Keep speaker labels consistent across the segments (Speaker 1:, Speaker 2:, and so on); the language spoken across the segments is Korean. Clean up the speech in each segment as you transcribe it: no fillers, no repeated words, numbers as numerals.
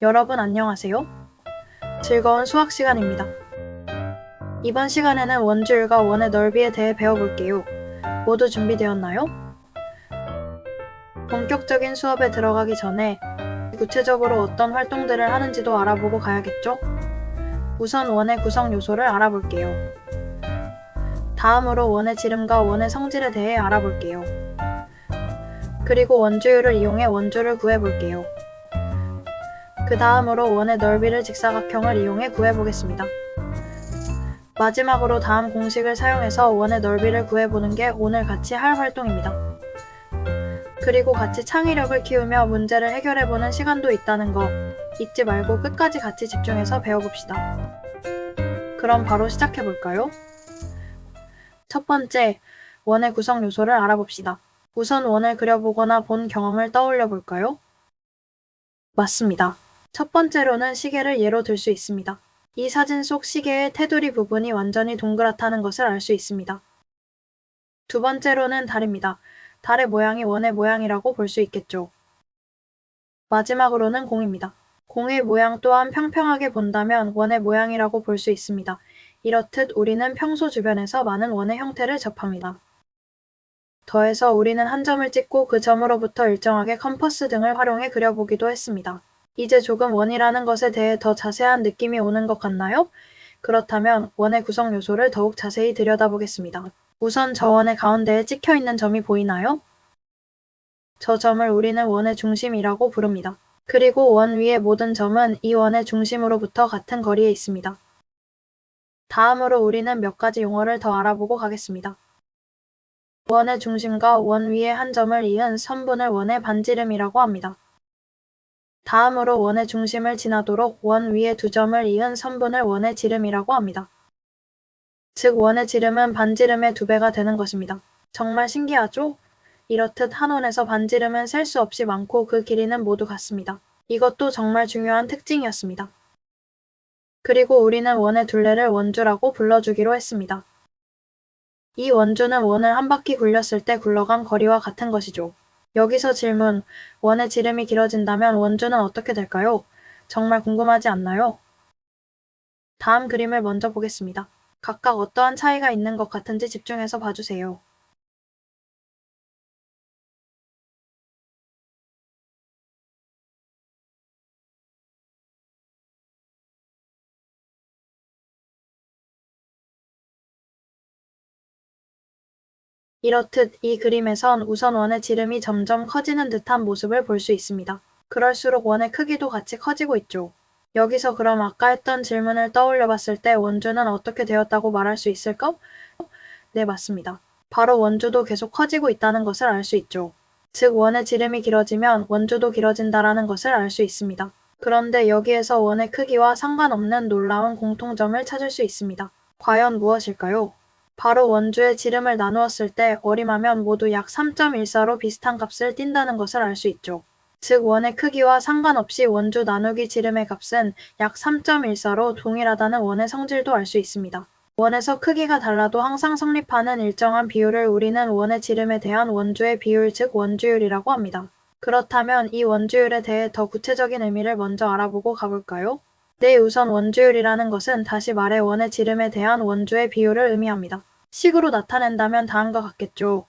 Speaker 1: 여러분 안녕하세요. 즐거운 수학 시간입니다. 이번 시간에는 원주율과 원의 넓이에 대해 배워볼게요. 모두 준비되었나요? 본격적인 수업에 들어가기 전에 구체적으로 어떤 활동들을 하는지도 알아보고 가야겠죠? 우선 원의 구성 요소를 알아볼게요. 다음으로 원의 지름과 원의 성질에 대해 알아볼게요. 그리고 원주율을 이용해 원주를 구해볼게요. 그 다음으로 원의 넓이를 직사각형을 이용해 구해보겠습니다. 마지막으로 다음 공식을 사용해서 원의 넓이를 구해보는 게 오늘 같이 할 활동입니다. 그리고 같이 창의력을 키우며 문제를 해결해보는 시간도 있다는 거 잊지 말고 끝까지 같이 집중해서 배워봅시다. 그럼 바로 시작해볼까요? 첫 번째, 원의 구성 요소를 알아봅시다. 우선 원을 그려보거나 본 경험을 떠올려 볼까요? 맞습니다. 첫 번째로는 시계를 예로 들 수 있습니다. 이 사진 속 시계의 테두리 부분이 완전히 동그랗다는 것을 알 수 있습니다. 두 번째로는 달입니다. 달의 모양이 원의 모양이라고 볼 수 있겠죠. 마지막으로는 공입니다. 공의 모양 또한 평평하게 본다면 원의 모양이라고 볼 수 있습니다. 이렇듯 우리는 평소 주변에서 많은 원의 형태를 접합니다. 더해서 우리는 한 점을 찍고 그 점으로부터 일정하게 컴퍼스 등을 활용해 그려보기도 했습니다. 이제 조금 원이라는 것에 대해 더 자세한 느낌이 오는 것 같나요? 그렇다면 원의 구성 요소를 더욱 자세히 들여다보겠습니다. 우선 저 원의 가운데에 찍혀 있는 점이 보이나요? 저 점을 우리는 원의 중심이라고 부릅니다. 그리고 원 위의 모든 점은 이 원의 중심으로부터 같은 거리에 있습니다. 다음으로 우리는 몇 가지 용어를 더 알아보고 가겠습니다. 원의 중심과 원 위의 한 점을 이은 선분을 원의 반지름이라고 합니다. 다음으로 원의 중심을 지나도록 원 위에 두 점을 이은 선분을 원의 지름이라고 합니다. 즉 원의 지름은 반지름의 2배가 되는 것입니다. 정말 신기하죠? 이렇듯 한 원에서 반지름은 셀 수 없이 많고 그 길이는 모두 같습니다. 이것도 정말 중요한 특징이었습니다. 그리고 우리는 원의 둘레를 원주라고 불러주기로 했습니다. 이 원주는 원을 한 바퀴 굴렸을 때 굴러간 거리와 같은 것이죠. 여기서 질문, 원의 지름이 길어진다면 원주는 어떻게 될까요? 정말 궁금하지 않나요? 다음 그림을 먼저 보겠습니다. 각각 어떠한 차이가 있는 것 같은지 집중해서 봐주세요. 이렇듯 이 그림에선 우선 원의 지름이 점점 커지는 듯한 모습을 볼 수 있습니다. 그럴수록 원의 크기도 같이 커지고 있죠. 여기서 그럼 아까 했던 질문을 떠올려 봤을 때 원주는 어떻게 되었다고 말할 수 있을까? 네, 맞습니다. 바로 원주도 계속 커지고 있다는 것을 알 수 있죠. 즉 원의 지름이 길어지면 원주도 길어진다라는 것을 알 수 있습니다. 그런데 여기에서 원의 크기와 상관없는 놀라운 공통점을 찾을 수 있습니다. 과연 무엇일까요? 바로 원주의 지름을 나누었을 때 어림하면 모두 약 3.14로 비슷한 값을 띈다는 것을 알 수 있죠. 즉 원의 크기와 상관없이 원주 나누기 지름의 값은 약 3.14로 동일하다는 원의 성질도 알 수 있습니다. 원에서 크기가 달라도 항상 성립하는 일정한 비율을 우리는 원의 지름에 대한 원주의 비율 즉 원주율이라고 합니다. 그렇다면 이 원주율에 대해 더 구체적인 의미를 먼저 알아보고 가볼까요? 네, 우선 원주율이라는 것은 다시 말해 원의 지름에 대한 원주의 비율을 의미합니다. 식으로 나타낸다면 다음과 같겠죠.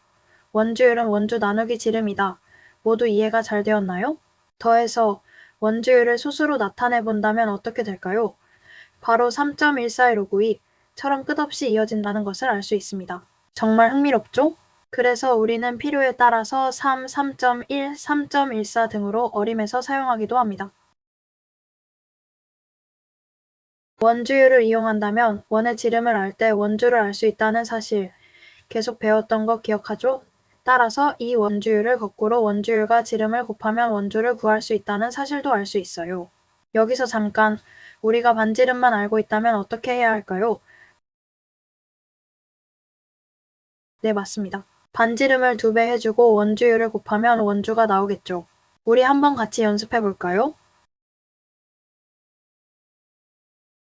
Speaker 1: 원주율은 원주 나누기 지름이다. 모두 이해가 잘 되었나요? 더해서 원주율을 수수로 나타내 본다면 어떻게 될까요? 바로 3.141592처럼 끝없이 이어진다는 것을 알 수 있습니다. 정말 흥미롭죠? 그래서 우리는 필요에 따라서 3, 3.1, 3.14 등으로 어림에서 사용하기도 합니다. 원주율을 이용한다면 원의 지름을 알 때 원주를 알 수 있다는 사실 계속 배웠던 거 기억하죠? 따라서 이 원주율을 거꾸로 원주율과 지름을 곱하면 원주를 구할 수 있다는 사실도 알 수 있어요. 여기서 잠깐 우리가 반지름만 알고 있다면 어떻게 해야 할까요? 네, 맞습니다. 반지름을 2배 해주고 원주율을 곱하면 원주가 나오겠죠. 우리 한번 같이 연습해 볼까요?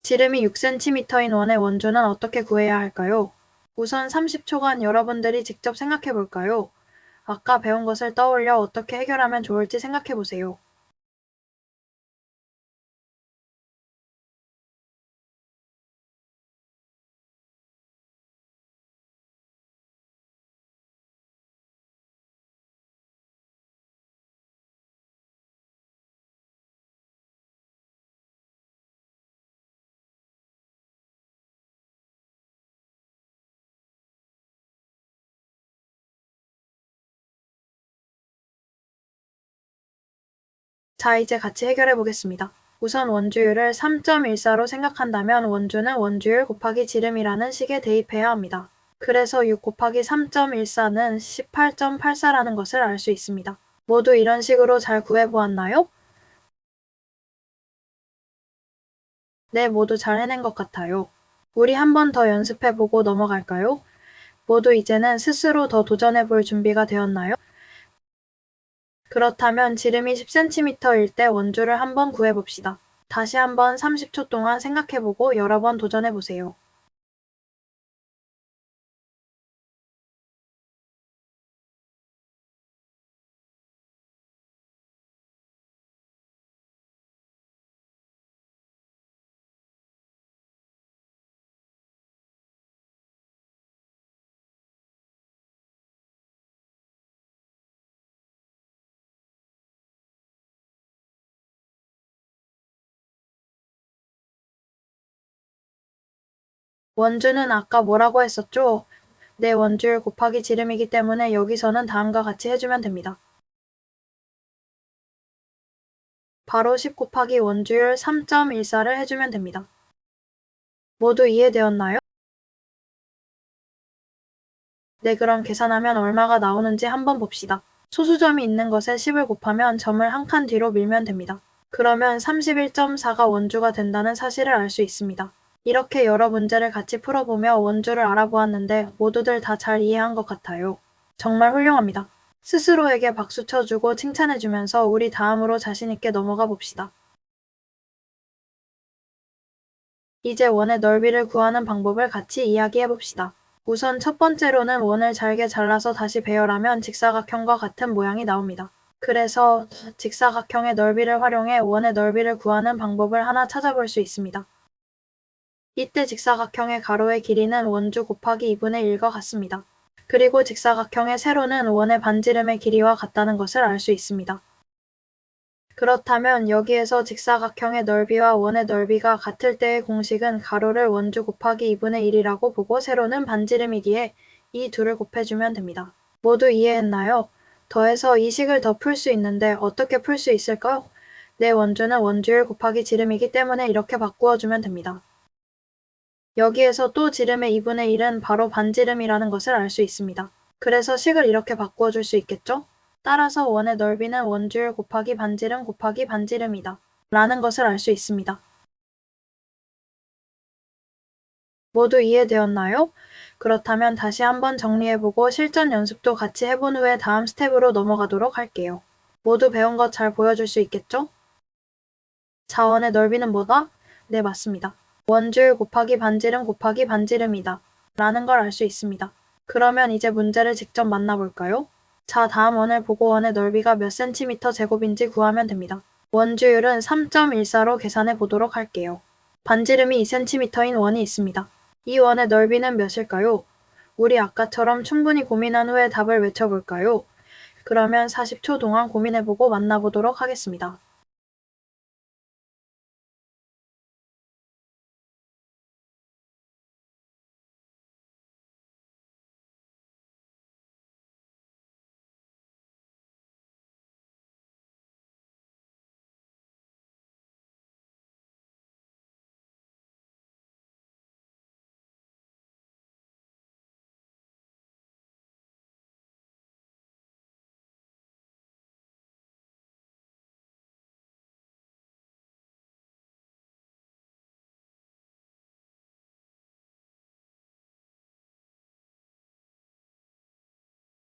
Speaker 1: 지름이 6cm인 원의 원주는 어떻게 구해야 할까요? 우선 30초간 여러분들이 직접 생각해 볼까요? 아까 배운 것을 떠올려 어떻게 해결하면 좋을지 생각해 보세요. 자, 이제 같이 해결해 보겠습니다. 우선 원주율을 3.14로 생각한다면 원주는 원주율 곱하기 지름이라는 식에 대입해야 합니다. 그래서 6 곱하기 3.14는 18.84라는 것을 알 수 있습니다. 모두 이런 식으로 잘 구해보았나요? 네, 모두 잘 해낸 것 같아요. 우리 한 번 더 연습해보고 넘어갈까요? 모두 이제는 스스로 더 도전해볼 준비가 되었나요? 그렇다면 지름이 10cm일 때 원주를 한번 구해봅시다. 다시 한번 30초 동안 생각해보고 여러 번 도전해보세요. 원주는 아까 뭐라고 했었죠? 네, 원주율 곱하기 지름이기 때문에 여기서는 다음과 같이 해주면 됩니다. 바로 10 곱하기 원주율 3.14를 해주면 됩니다. 모두 이해되었나요? 네, 그럼 계산하면 얼마가 나오는지 한번 봅시다. 소수점이 있는 것에 10을 곱하면 점을 한 칸 뒤로 밀면 됩니다. 그러면 31.4가 원주가 된다는 사실을 알 수 있습니다. 이렇게 여러 문제를 같이 풀어보며 원주를 알아보았는데 모두들 다 잘 이해한 것 같아요. 정말 훌륭합니다. 스스로에게 박수 쳐주고 칭찬해주면서 우리 다음으로 자신있게 넘어가 봅시다. 이제 원의 넓이를 구하는 방법을 같이 이야기해 봅시다. 우선 첫 번째로는 원을 잘게 잘라서 다시 배열하면 직사각형과 같은 모양이 나옵니다. 그래서 직사각형의 넓이를 활용해 원의 넓이를 구하는 방법을 하나 찾아볼 수 있습니다. 이때 직사각형의 가로의 길이는 원주 곱하기 2분의 1과 같습니다. 그리고 직사각형의 세로는 원의 반지름의 길이와 같다는 것을 알 수 있습니다. 그렇다면 여기에서 직사각형의 넓이와 원의 넓이가 같을 때의 공식은 가로를 원주 곱하기 2분의 1이라고 보고 세로는 반지름이기에 이 둘을 곱해주면 됩니다. 모두 이해했나요? 더해서 이 식을 더 풀 수 있는데 어떻게 풀 수 있을까요? 내 원주는 원주율 곱하기 지름이기 때문에 이렇게 바꾸어주면 됩니다. 여기에서 또 지름의 2분의 1은 바로 반지름이라는 것을 알 수 있습니다. 그래서 식을 이렇게 바꾸어줄 수 있겠죠? 따라서 원의 넓이는 원주율 곱하기 반지름 곱하기 반지름이다. 라는 것을 알 수 있습니다. 모두 이해되었나요? 그렇다면 다시 한번 정리해보고 실전 연습도 같이 해본 후에 다음 스텝으로 넘어가도록 할게요. 모두 배운 것 잘 보여줄 수 있겠죠? 자원의 넓이는 뭐다? 네, 맞습니다. 원주율 곱하기 반지름 곱하기 반지름이다. 라는 걸 알 수 있습니다. 그러면 이제 문제를 직접 만나볼까요? 자, 다음 원을 보고 원의 넓이가 몇 cm 제곱인지 구하면 됩니다. 원주율은 3.14로 계산해 보도록 할게요. 반지름이 2cm인 원이 있습니다. 이 원의 넓이는 몇일까요? 우리 아까처럼 충분히 고민한 후에 답을 외쳐볼까요? 그러면 40초 동안 고민해보고 만나보도록 하겠습니다.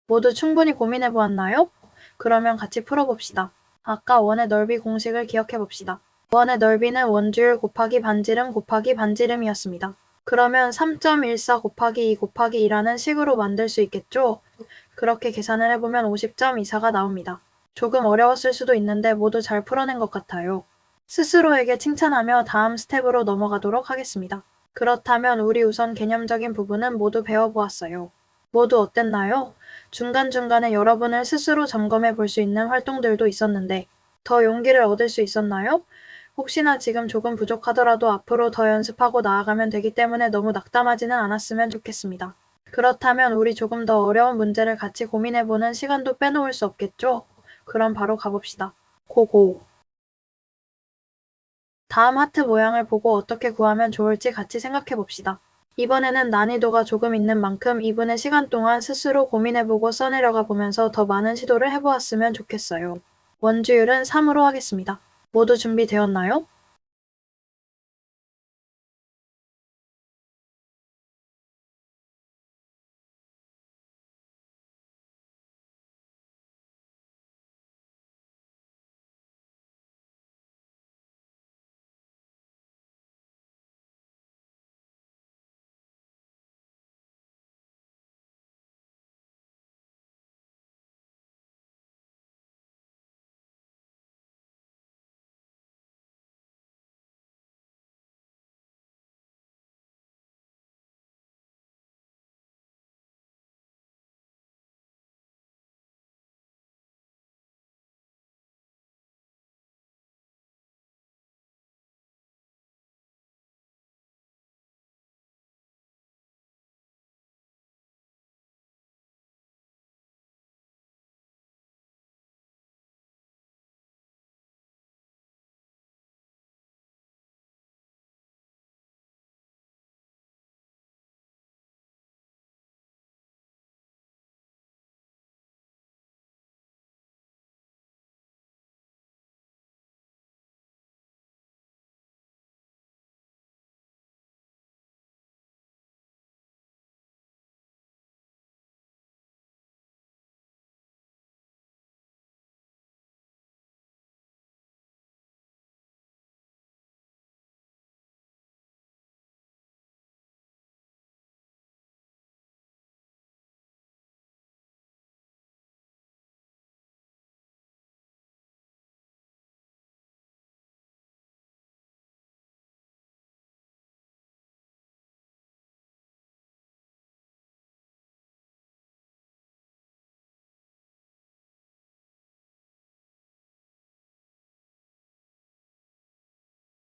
Speaker 1: 모두 충분히 고민해보았나요? 그러면 같이 풀어봅시다. 아까 원의 넓이 공식을 기억해봅시다. 원의 넓이는 원주율 곱하기 반지름 곱하기 반지름이었습니다. 그러면 3.14 곱하기 2 곱하기 2라는 식으로 만들 수 있겠죠? 그렇게 계산을 해보면 50.24가 나옵니다. 조금 어려웠을 수도 있는데 모두 잘 풀어낸 것 같아요. 스스로에게 칭찬하며 다음 스텝으로 넘어가도록 하겠습니다. 그렇다면 우리 우선 개념적인 부분은 모두 배워보았어요. 모두 어땠나요? 중간중간에 여러분을 스스로 점검해 볼 수 있는 활동들도 있었는데 더 용기를 얻을 수 있었나요? 혹시나 지금 조금 부족하더라도 앞으로 더 연습하고 나아가면 되기 때문에 너무 낙담하지는 않았으면 좋겠습니다. 그렇다면 우리 조금 더 어려운 문제를 같이 고민해보는 시간도 빼놓을 수 없겠죠? 그럼 바로 가봅시다. 고고. 다음 하트 모양을 보고 어떻게 구하면 좋을지 같이 생각해 봅시다. 이번에는 난이도가 조금 있는 만큼 2분의 시간 동안 스스로 고민해보고 써내려가 보면서 더 많은 시도를 해보았으면 좋겠어요. 원주율은 3으로 하겠습니다. 모두 준비되었나요?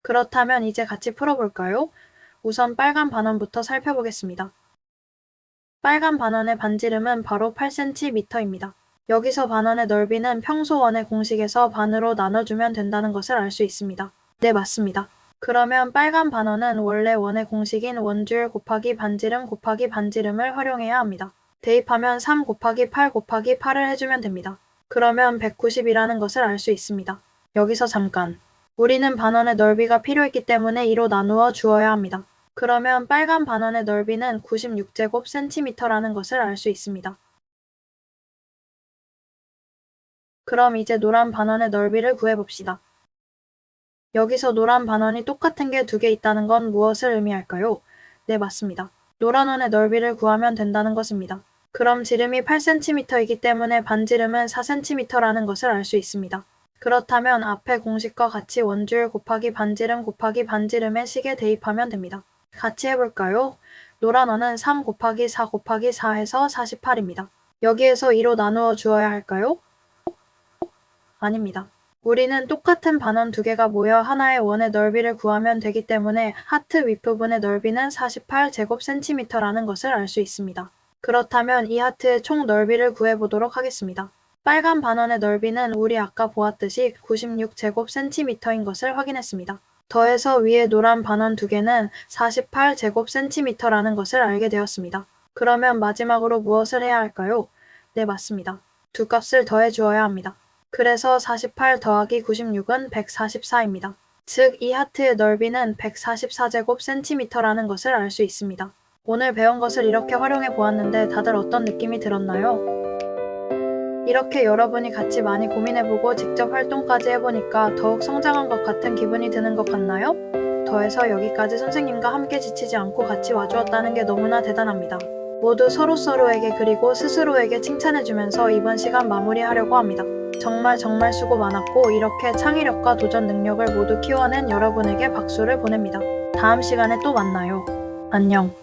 Speaker 1: 그렇다면 이제 같이 풀어볼까요? 우선 빨간 반원부터 살펴보겠습니다. 빨간 반원의 반지름은 바로 8cm입니다. 여기서 반원의 넓이는 평소 원의 공식에서 반으로 나눠주면 된다는 것을 알 수 있습니다. 네, 맞습니다. 그러면 빨간 반원은 원래 원의 공식인 원주율 곱하기 반지름 곱하기 반지름을 활용해야 합니다. 대입하면 3 곱하기 8 곱하기 8을 해주면 됩니다. 그러면 190이라는 것을 알 수 있습니다. 여기서 잠깐. 우리는 반원의 넓이가 필요했기 때문에 2로 나누어 주어야 합니다. 그러면 빨간 반원의 넓이는 96제곱센티미터라는 것을 알 수 있습니다. 그럼 이제 노란 반원의 넓이를 구해봅시다. 여기서 노란 반원이 똑같은 게 두 개 있다는 건 무엇을 의미할까요? 네, 맞습니다. 노란 원의 넓이를 구하면 된다는 것입니다. 그럼 지름이 8cm이기 때문에 반지름은 4cm라는 것을 알 수 있습니다. 그렇다면 앞의 공식과 같이 원주율 곱하기 반지름 곱하기 반지름의 식에 대입하면 됩니다. 같이 해볼까요? 노란 원은 3 곱하기 4 곱하기 4 해서 48입니다. 여기에서 2로 나누어 주어야 할까요? 아닙니다. 우리는 똑같은 반원 두 개가 모여 하나의 원의 넓이를 구하면 되기 때문에 하트 윗부분의 넓이는 48제곱센티미터라는 것을 알 수 있습니다. 그렇다면 이 하트의 총 넓이를 구해보도록 하겠습니다. 빨간 반원의 넓이는 우리 아까 보았듯이 96제곱센티미터인 것을 확인했습니다. 더해서 위에 노란 반원 두 개는 48제곱센티미터라는 것을 알게 되었습니다. 그러면 마지막으로 무엇을 해야 할까요? 네, 맞습니다. 두 값을 더해 주어야 합니다. 그래서 48 더하기 96은 144입니다. 즉, 이 하트의 넓이는 144제곱센티미터라는 것을 알 수 있습니다. 오늘 배운 것을 이렇게 활용해 보았는데 다들 어떤 느낌이 들었나요? 이렇게 여러분이 같이 많이 고민해보고 직접 활동까지 해보니까 더욱 성장한 것 같은 기분이 드는 것 같나요? 더해서 여기까지 선생님과 함께 지치지 않고 같이 와주었다는 게 너무나 대단합니다. 모두 서로서로에게 그리고 스스로에게 칭찬해주면서 이번 시간 마무리하려고 합니다. 정말 수고 많았고 이렇게 창의력과 도전 능력을 모두 키워낸 여러분에게 박수를 보냅니다. 다음 시간에 또 만나요. 안녕.